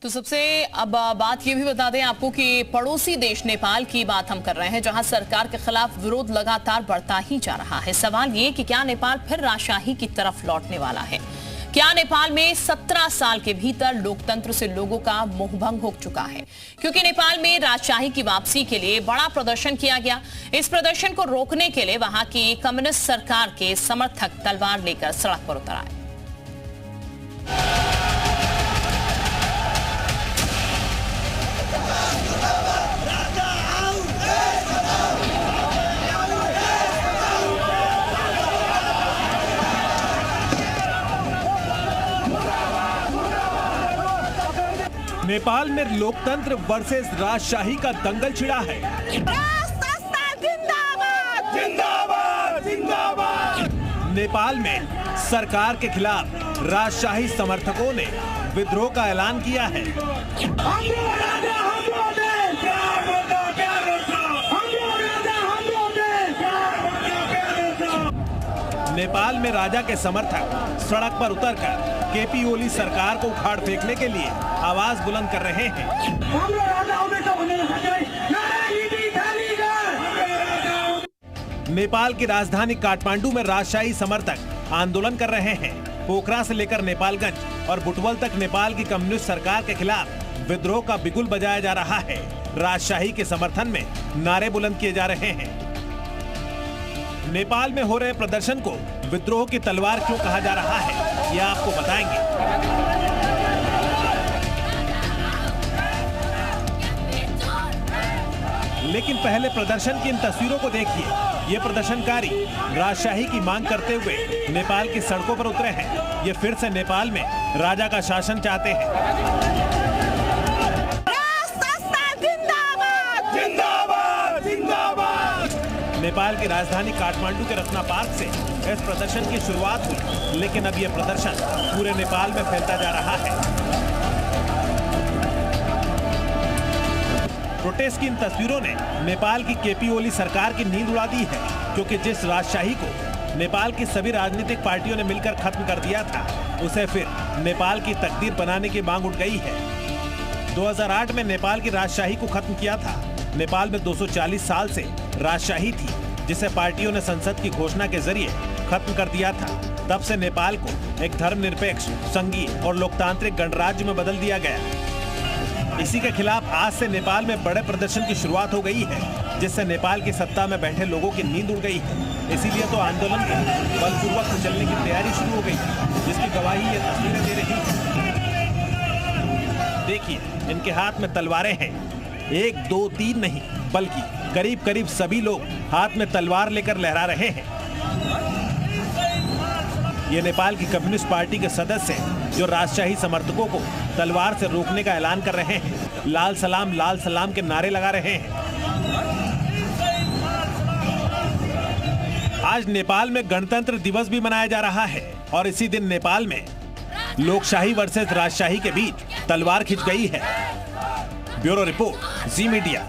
तो सबसे अब बात ये भी बता दें आपको कि पड़ोसी देश नेपाल की बात हम कर रहे हैं, जहां सरकार के खिलाफ विरोध लगातार बढ़ता ही जा रहा है। सवाल ये कि क्या नेपाल फिर राजशाही की तरफ लौटने वाला है? क्या नेपाल में 17 साल के भीतर लोकतंत्र से लोगों का मोहभंग हो चुका है? क्योंकि नेपाल में राजशाही की वापसी के लिए बड़ा प्रदर्शन किया गया। इस प्रदर्शन को रोकने के लिए वहां की कम्युनिस्ट सरकार के समर्थक तलवार लेकर सड़क पर उतर आए। नेपाल में लोकतंत्र वर्सेस राजशाही का दंगल छिड़ा है। जिंदाबाद जिंदाबाद जिंदाबाद। नेपाल में सरकार के खिलाफ राजशाही समर्थकों ने विद्रोह का ऐलान किया है। नेपाल में राजा के समर्थक सड़क पर उतरकर केपी ओली सरकार को उखाड़ फेंकने के लिए आवाज बुलंद कर रहे हैं। नेपाल की राजधानी काठमांडू में राजशाही समर्थक आंदोलन कर रहे हैं। पोखरा से लेकर नेपालगंज और बुटवल तक नेपाल की कम्युनिस्ट सरकार के खिलाफ विद्रोह का बिगुल बजाया जा रहा है। राजशाही के समर्थन में नारे बुलंद किए जा रहे हैं। नेपाल में हो रहे प्रदर्शन को विद्रोह की तलवार क्यों कहा जा रहा है, यह आपको बताएंगे। लेकिन पहले प्रदर्शन की इन तस्वीरों को देखिए। ये प्रदर्शनकारी राजशाही की मांग करते हुए नेपाल की सड़कों पर उतरे हैं। ये फिर से नेपाल में राजा का शासन चाहते हैं। नेपाल की राजधानी काठमांडू के रत्ना पार्क से इस प्रदर्शन की शुरुआत हुई, लेकिन अब यह प्रदर्शन पूरे नेपाल में फैलता जा रहा है। प्रोटेस्ट की इन तस्वीरों ने नेपाल की केपी ओली सरकार की नींद उड़ा दी है, क्योंकि जिस राजशाही को नेपाल की सभी राजनीतिक पार्टियों ने मिलकर खत्म कर दिया था, उसे फिर नेपाल की तकदीर बनाने की मांग उठ गई है। 2008 में नेपाल की राजशाही को खत्म किया था। नेपाल में 240 साल से राजशाही थी, जिसे पार्टियों ने संसद की घोषणा के जरिए खत्म कर दिया था। तब से नेपाल को एक धर्मनिरपेक्ष, संघीय और लोकतांत्रिक गणराज्य में बदल दिया गया। इसी के खिलाफ आज से नेपाल में बड़े प्रदर्शन की शुरुआत हो गई है, जिससे नेपाल की सत्ता में बैठे लोगों की नींद उड़ गई है। इसीलिए तो आंदोलन के बलपूर्वक कुचलने की तैयारी शुरू हो गई है, जिसकी गवाही ये तस्वीरें दे रही है। देखिए, इनके हाथ में तलवारें हैं। 1, 2, 3 नहीं, बल्कि करीब करीब सभी लोग हाथ में तलवार लेकर लहरा रहे हैं। ये नेपाल की कम्युनिस्ट पार्टी के सदस्य हैं, जो राजशाही समर्थकों को तलवार से रोकने का ऐलान कर रहे हैं। लाल सलाम के नारे लगा रहे हैं। आज नेपाल में गणतंत्र दिवस भी मनाया जा रहा है, और इसी दिन नेपाल में लोकशाही वर्सेस राजशाही के बीच तलवार खिंच गई है। ब्यूरो रिपोर्ट, जी मीडिया।